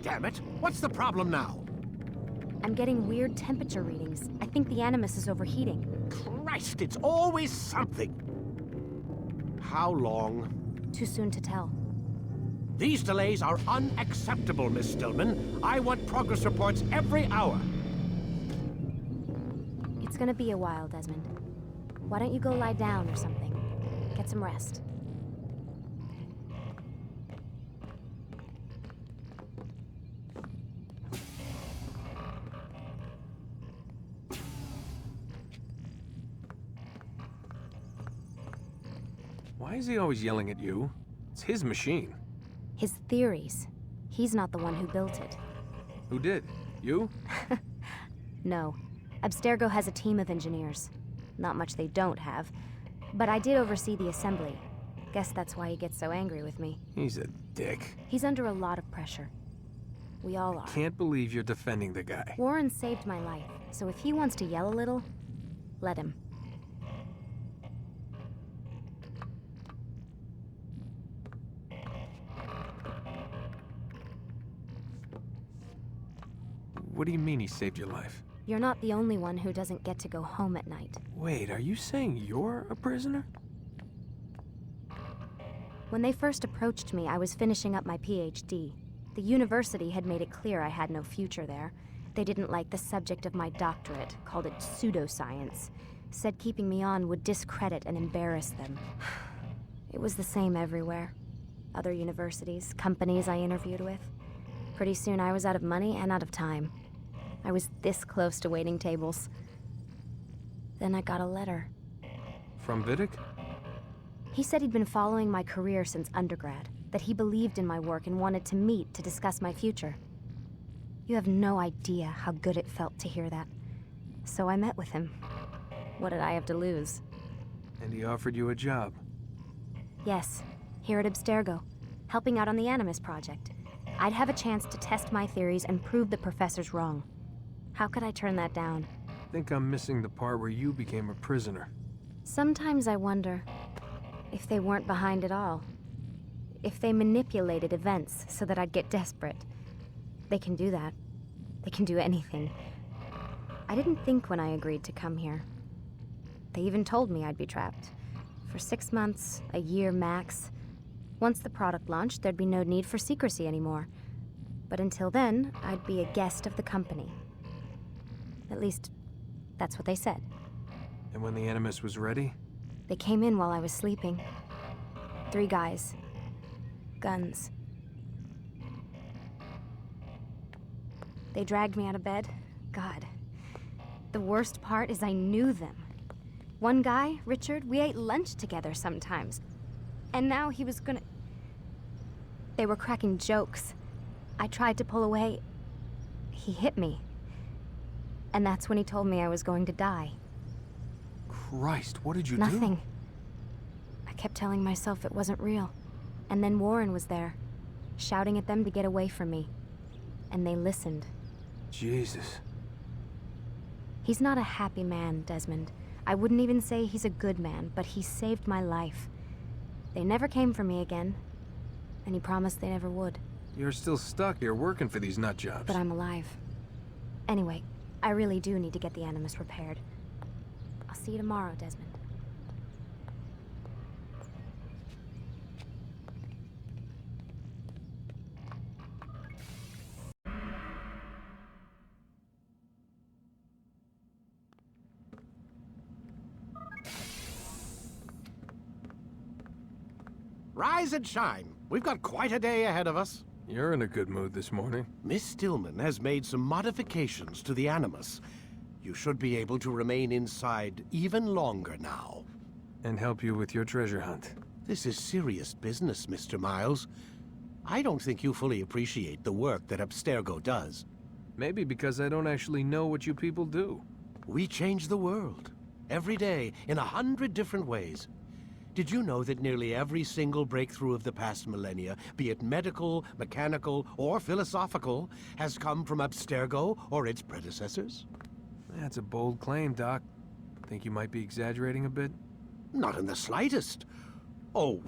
damn it! What's the problem now? I'm getting weird temperature readings. I think the Animus is overheating. Christ, it's always something! How long? Too soon to tell. These delays are unacceptable, Miss Stillman. I want progress reports every hour. It's gonna be a while, Desmond. Why don't you go lie down or something? Get some rest. Why is he always yelling at you? It's his machine. His theories. He's not the one who built it. Who did? You? No. Abstergo has a team of engineers. Not much they don't have. But I did oversee the assembly. Guess that's why he gets so angry with me. He's a dick. He's under a lot of pressure. We all are. Can't believe you're defending the guy. Warren saved my life, so if he wants to yell a little, let him. What do you mean he saved your life? You're not the only one who doesn't get to go home at night. Wait, are you saying you're a prisoner? When they first approached me, I was finishing up my PhD. The university had made it clear I had no future there. They didn't like the subject of my doctorate, called it pseudoscience. Said keeping me on would discredit and embarrass them. It was the same everywhere. Other universities, companies I interviewed with. Pretty soon I was out of money and out of time. I was this close to waiting tables. Then I got a letter. From Vidic? He said he'd been following my career since undergrad, that he believed in my work and wanted to meet to discuss my future. You have no idea how good it felt to hear that. So I met with him. What did I have to lose? And he offered you a job? Yes, here at Abstergo, helping out on the Animus project. I'd have a chance to test my theories and prove the professor's wrong. How could I turn that down? I think I'm missing the part where you became a prisoner. Sometimes I wonder if they weren't behind it all. If they manipulated events so that I'd get desperate. They can do that. They can do anything. I didn't think when I agreed to come here. They even told me I'd be trapped. For 6 months, a year max. Once the product launched, there'd be no need for secrecy anymore. But until then, I'd be a guest of the company. At least, that's what they said. And when the Animus was ready? They came in while I was sleeping. 3 guys. Guns. They dragged me out of bed. God. The worst part is I knew them. One guy, Richard, we ate lunch together sometimes. And now he was gonna... They were cracking jokes. I tried to pull away. He hit me. And that's when he told me I was going to die. Christ, what did you do? Nothing. I kept telling myself it wasn't real. And then Warren was there, shouting at them to get away from me. And they listened. Jesus. He's not a happy man, Desmond. I wouldn't even say he's a good man, but he saved my life. They never came for me again, and he promised they never would. You're still stuck here working for these nut jobs. But I'm alive. Anyway, I really do need to get the Animus repaired. I'll see you tomorrow, Desmond. Rise and shine. We've got quite a day ahead of us. You're in a good mood this morning. Miss Stillman has made some modifications to the Animus. You should be able to remain inside even longer now. And help you with your treasure hunt. This is serious business, Mr. Miles. I don't think you fully appreciate the work that Abstergo does. Maybe because I don't actually know what you people do. We change the world. Every day, in 100 different ways. Did you know that nearly every single breakthrough of the past millennia, be it medical, mechanical, or philosophical, has come from Abstergo or its predecessors? That's a bold claim, Doc. Think you might be exaggerating a bit? Not in the slightest. Oh,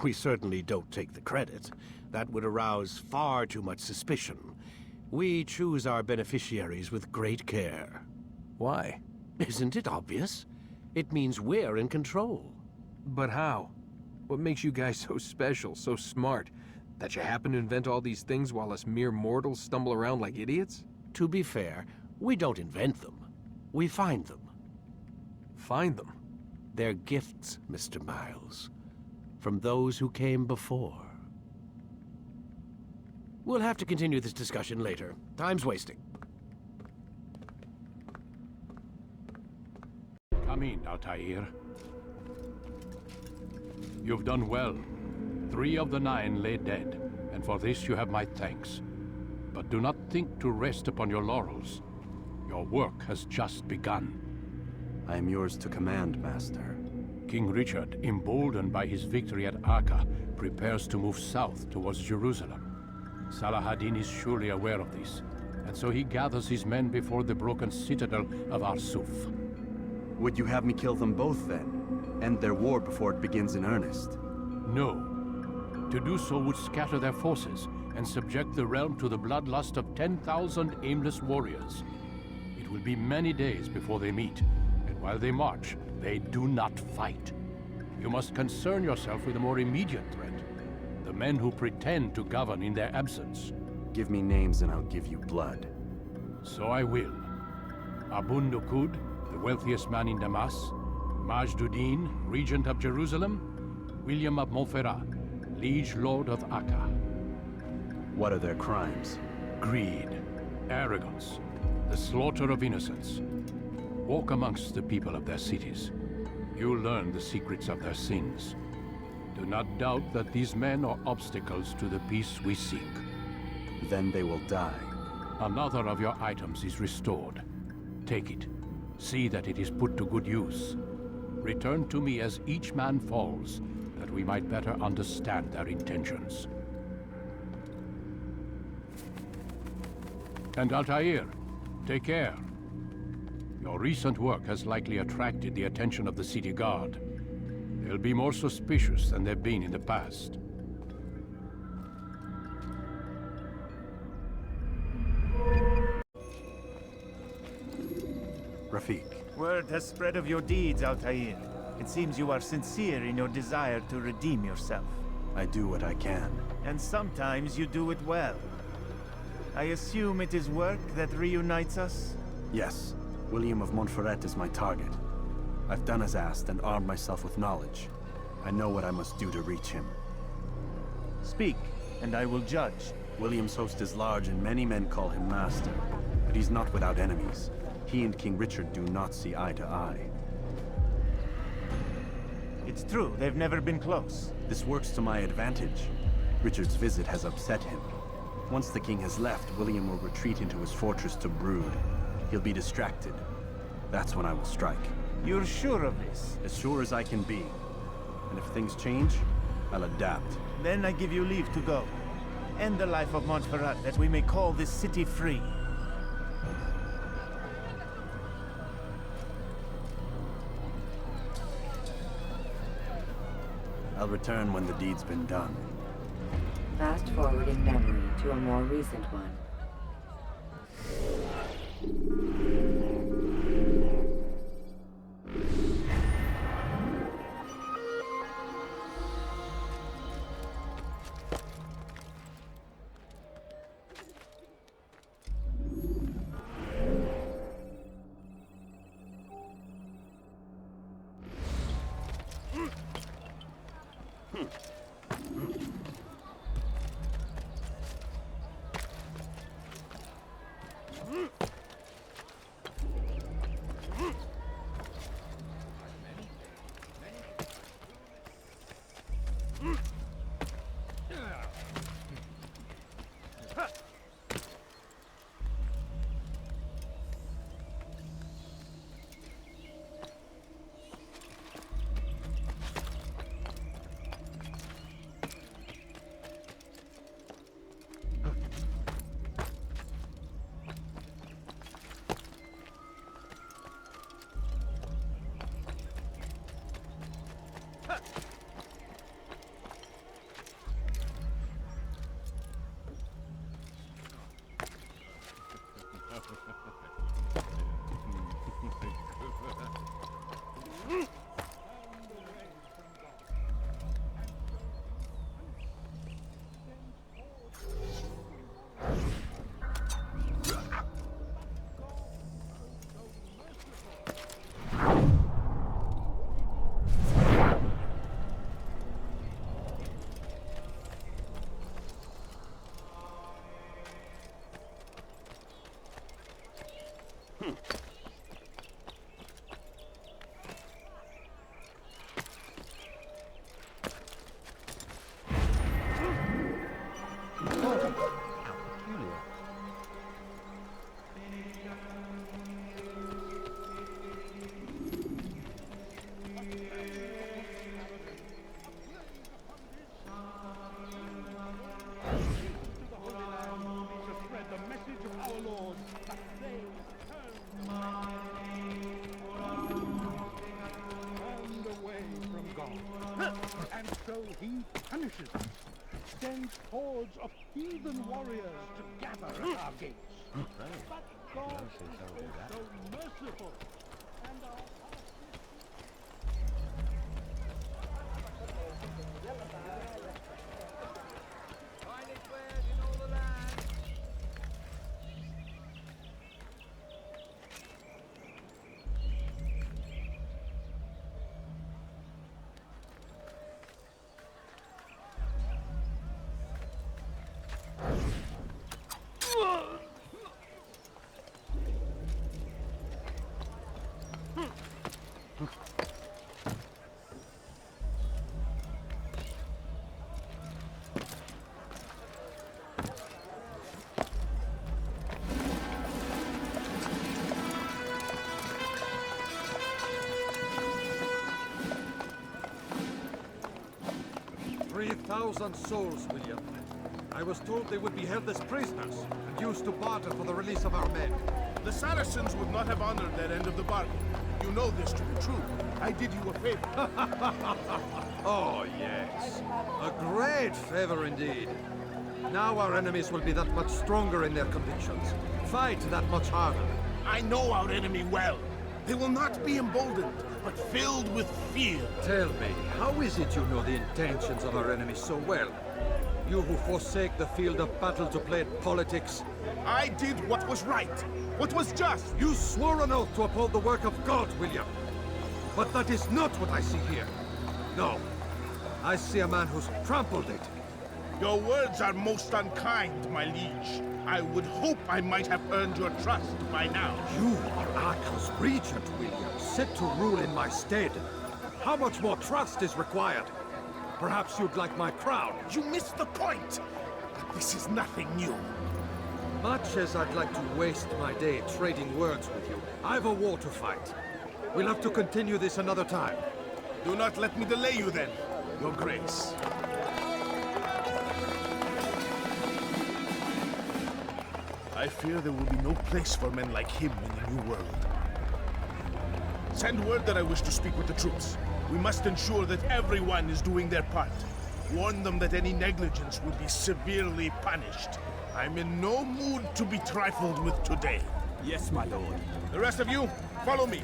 We certainly don't take the credit. That would arouse far too much suspicion. We choose our beneficiaries with great care. Why? Isn't it obvious? It means we're in control. But how? What makes you guys so special, so smart? That you happen to invent all these things while us mere mortals stumble around like idiots? To be fair, we don't invent them. We find them. Find them? They're gifts, Mr. Miles, from those who came before. We'll have to continue this discussion later. Time's wasting. Come in, Altair. You've done well. 3 of the 9 lay dead, and for this you have my thanks. But do not think to rest upon your laurels. Your work has just begun. I am yours to command, Master. King Richard, emboldened by his victory at Acre, prepares to move south towards Jerusalem. Salah-ad-Din is surely aware of this, and so he gathers his men before the broken citadel of Arsuf. Would you have me kill them both, then? End their war before it begins in earnest? No. To do so would scatter their forces and subject the realm to the bloodlust of 10,000 aimless warriors. It will be many days before they meet, and while they march, they do not fight. You must concern yourself with a more immediate threat. The men who pretend to govern in their absence. Give me names and I'll give you blood. So I will. Abun Nukud, the wealthiest man in Damas. Majduddin, regent of Jerusalem. William of Montferrat, liege lord of Acre. What are their crimes? Greed, arrogance, the slaughter of innocents. Walk amongst the people of their cities. You'll learn the secrets of their sins. Do not doubt that these men are obstacles to the peace we seek. Then they will die. Another of your items is restored. Take it. See that it is put to good use. Return to me as each man falls, that we might better understand their intentions. And Altair, take care. Your recent work has likely attracted the attention of the city guard. They'll be more suspicious than they've been in the past. Rafik. Word has spread of your deeds, Altair. It seems you are sincere in your desire to redeem yourself. I do what I can. And sometimes you do it well. I assume it is work that reunites us? Yes. William of Montferrat is my target. I've done as asked and armed myself with knowledge. I know what I must do to reach him. Speak, and I will judge. William's host is large and many men call him master. But he's not without enemies. He and King Richard do not see eye to eye. It's true, they've never been close. This works to my advantage. Richard's visit has upset him. Once the king has left, William will retreat into his fortress to brood. He'll be distracted. That's when I will strike. You're sure of this? As sure as I can be. And if things change, I'll adapt. Then I give you leave to go. End the life of Montferrat, that we may call this city free. I'll return when the deed's been done. Fast forwarding memory to a more recent one. And so he punishes us, sends hordes of heathen warriors to gather at our gates. But God is also merciful, and our "3,000 souls, William. I was told they would be held as prisoners and used to barter for the release of our men. The Saracens would not have honored their end of the bargain. You know this to be true. I did you a favor. Oh, yes. A great favor indeed. Now our enemies will be that much stronger in their convictions. Fight that much harder. I know our enemy well. They will not be emboldened, but filled with fear. Tell me, how is it you know the intentions of our enemies so well? You who forsake the field of battle to play at politics. I did what was right, what was just. You swore an oath to uphold the work of God, William. But that is not what I see here. No. I see a man who's trampled it. Your words are most unkind, my liege. I would hope I might have earned your trust by now. You are Arca's regent, William, set to rule in my stead. How much more trust is required? Perhaps you'd like my crown. You missed the point. This is nothing new. Much as I'd like to waste my day trading words with you, I've a war to fight. We'll have to continue this another time. Do not let me delay you then, Your Grace. I fear there will be no place for men like him in the New World. Send word that I wish to speak with the troops. We must ensure that everyone is doing their part. Warn them that any negligence will be severely punished. I'm in no mood to be trifled with today. Yes, my lord. The rest of you, follow me.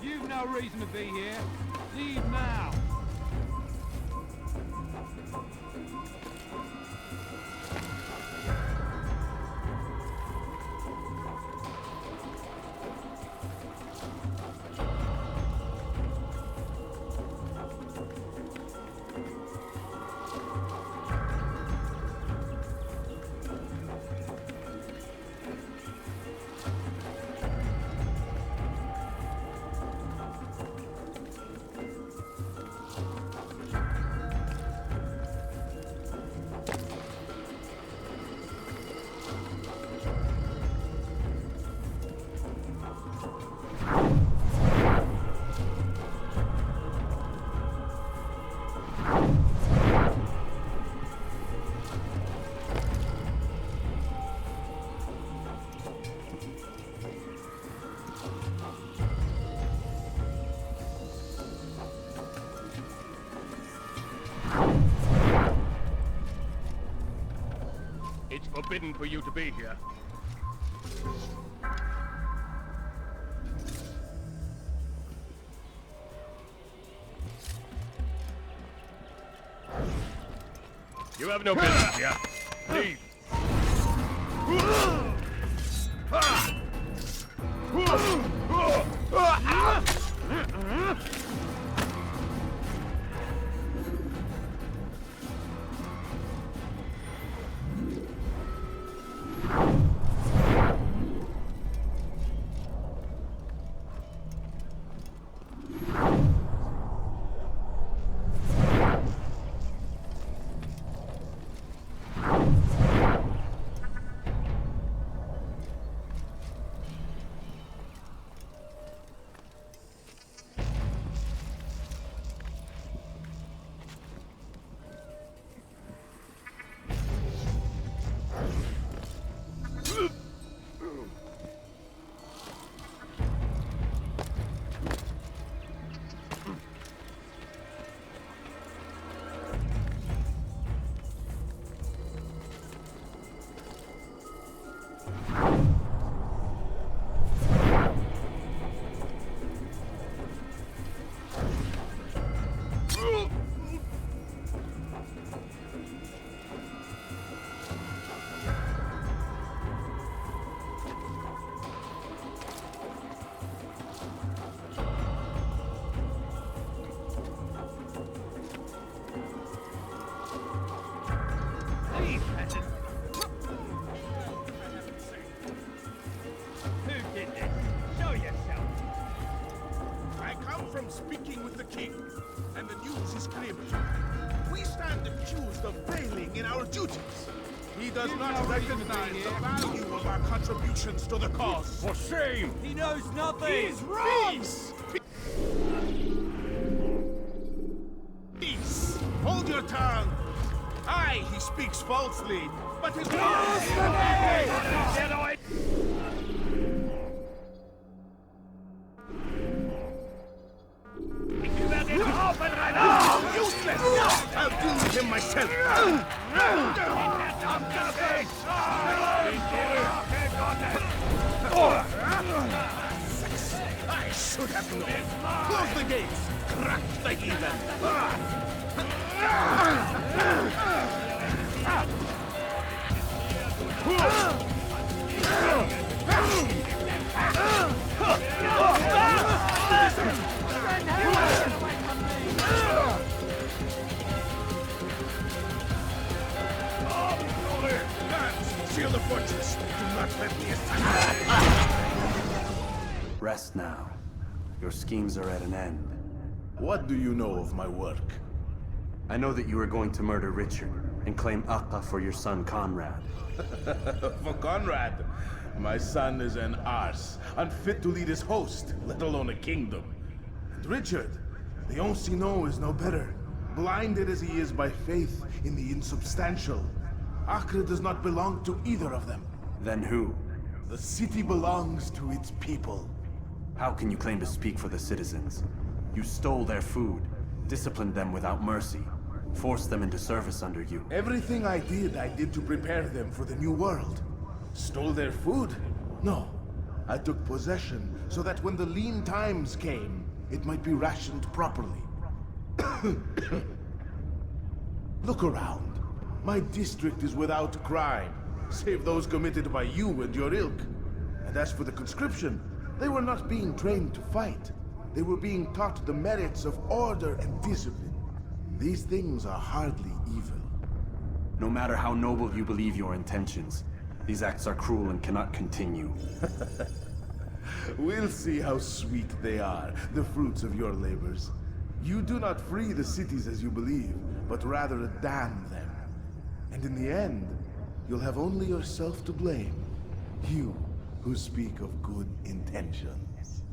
You've no reason to be here. Leave now. forbidden for you to be here. You have no business here. Leave. Speaking with the king, and the news is grim. We stand accused of failing in our duties. He does not recognize the value of our contributions to the cause. For shame! He knows nothing! He's wrong! Peace! Hold your tongue! Aye, he speaks falsely, but his useless! I'll deal with him myself! I should have known! Close the gates! Crack the heathen! Seal the fortress! Do not let the assassin... Rest now. Your schemes are at an end. What do you know of my work? I know that you are going to murder Richard and claim Akka for your son Conrad. For Conrad? My son is an arse, unfit to lead his host, let alone a kingdom. And Richard, the Ancien is no better, blinded as he is by faith in the insubstantial. Acre does not belong to either of them. Then who? The city belongs to its people. How can you claim to speak for the citizens? You stole their food, disciplined them without mercy, forced them into service under you. Everything I did to prepare them for the new world. Stole their food? No. I took possession so that when the lean times came, it might be rationed properly. Look around. My district is without crime, save those committed by you and your ilk. And as for the conscription, they were not being trained to fight. They were being taught the merits of order and discipline. These things are hardly evil. No matter how noble you believe your intentions, these acts are cruel and cannot continue. We'll see how sweet they are, the fruits of your labors. You do not free the cities as you believe, but rather damn them. And in the end, you'll have only yourself to blame. You who speak of good intentions.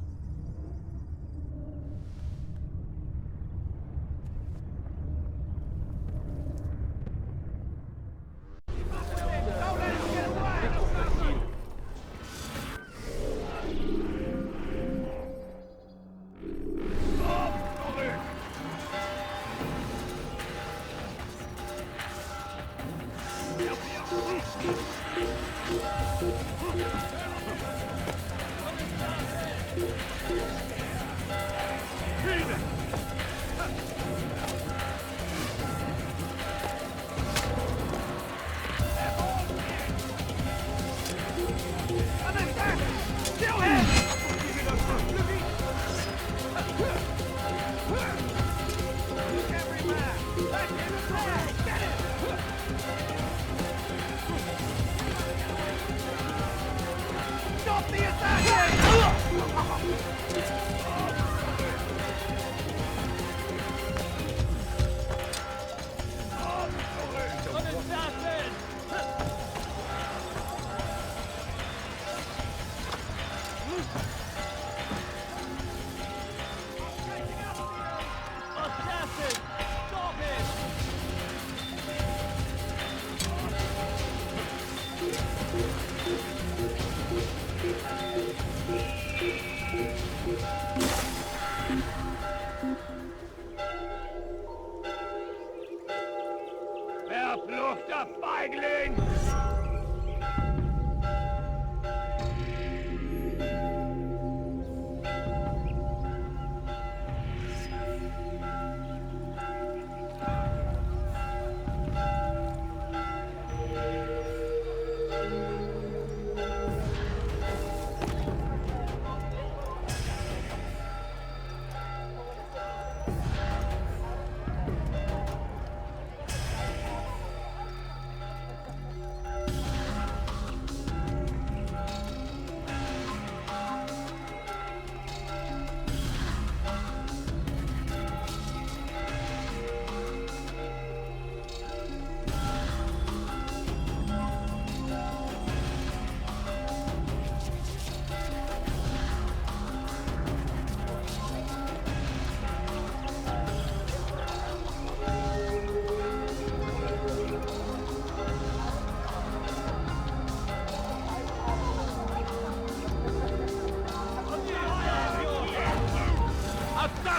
Verfluchter Feigling!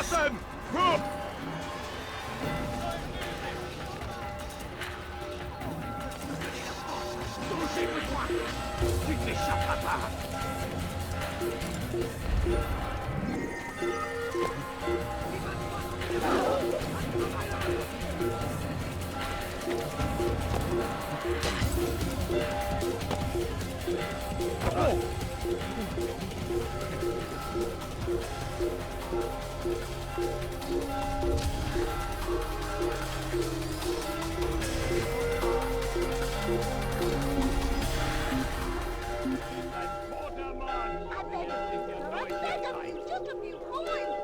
Assassin! Tu ne t'échapperas pas!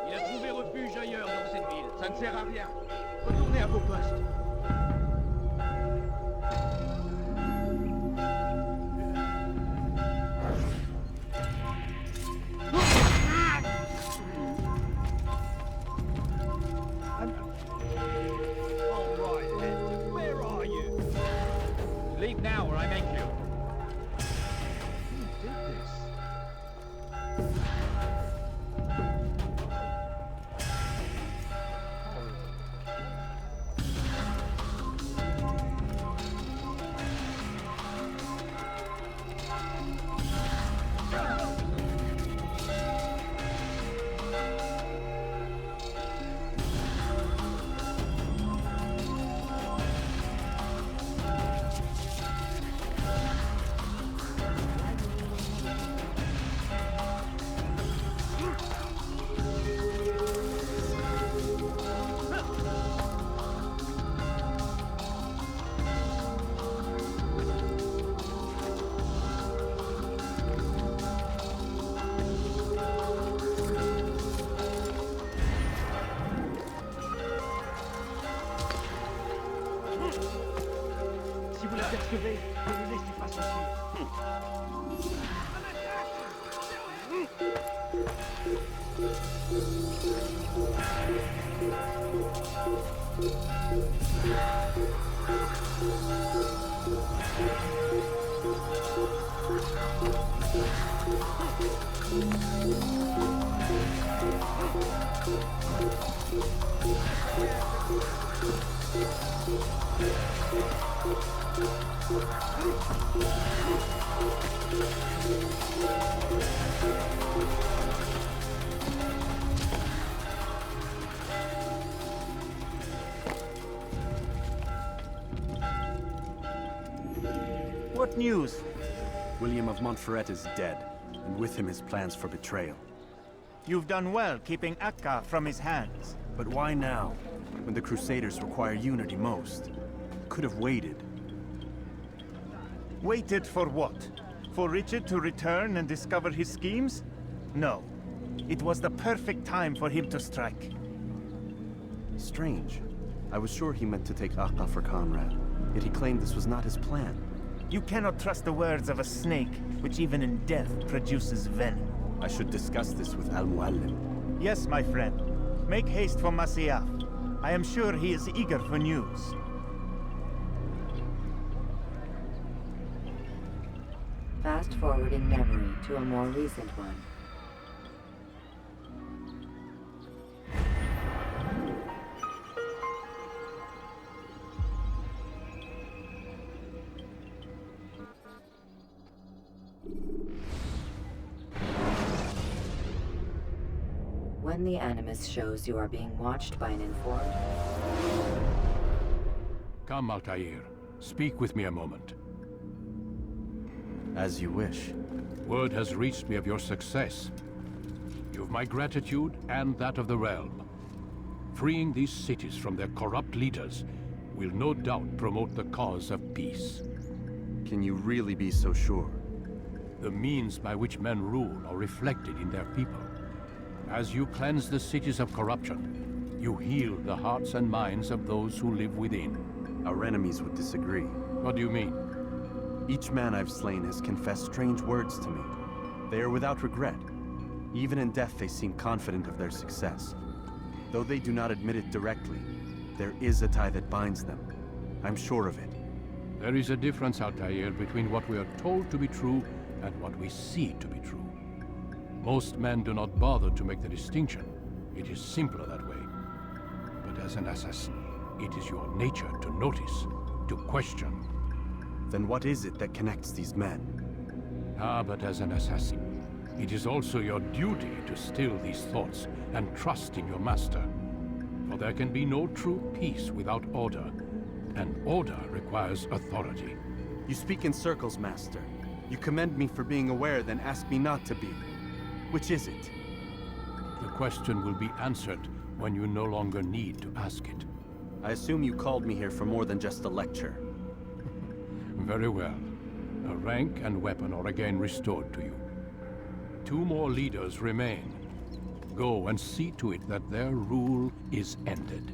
Il a trouvé refuge ailleurs dans cette ville. Ça ne sert à rien. Retournez à vos postes. All right, then. Where are you? Leave now or I make you. Who did this? Si vous l'apercevez, ne le laissez pas s'enfuir. news? William of Montferrat is dead, and with him his plans for betrayal. You've done well keeping Akka from his hands. But why now, when the Crusaders require unity most? Could have waited. Waited for what? For Richard to return and discover his schemes? No. It was the perfect time for him to strike. Strange. I was sure he meant to take Akka for Conrad, yet he claimed this was not his plan. You cannot trust the words of a snake, which even in death produces venom. I should discuss this with Al-Muallim. Yes, my friend. Make haste for Masyaf. I am sure he is eager for news. Fast forward in memory to a more recent one. When the Animus shows you are being watched by an informed... Come, Altair. Speak with me a moment. As you wish. Word has reached me of your success. You've my gratitude and that of the realm. Freeing these cities from their corrupt leaders will no doubt promote the cause of peace. Can you really be so sure? The means by which men rule are reflected in their people. As you cleanse the cities of corruption, you heal the hearts and minds of those who live within. Our enemies would disagree. What do you mean? Each man I've slain has confessed strange words to me. They are without regret. Even in death they seem confident of their success. Though they do not admit it directly, there is a tie that binds them. I'm sure of it. There is a difference, Altair, between what we are told to be true and what we see to be true. Most men do not bother to make the distinction. It is simpler that way. But as an assassin, it is your nature to notice, to question. Then what is it that connects these men? But as an assassin, it is also your duty to still these thoughts and trust in your master. For there can be no true peace without order, and order requires authority. You speak in circles, master. You commend me for being aware, then ask me not to be. Which is it? The question will be answered when you no longer need to ask it. I assume you called me here for more than just a lecture. Very well. A rank and weapon are again restored to you. 2 more leaders remain. Go and see to it that their rule is ended.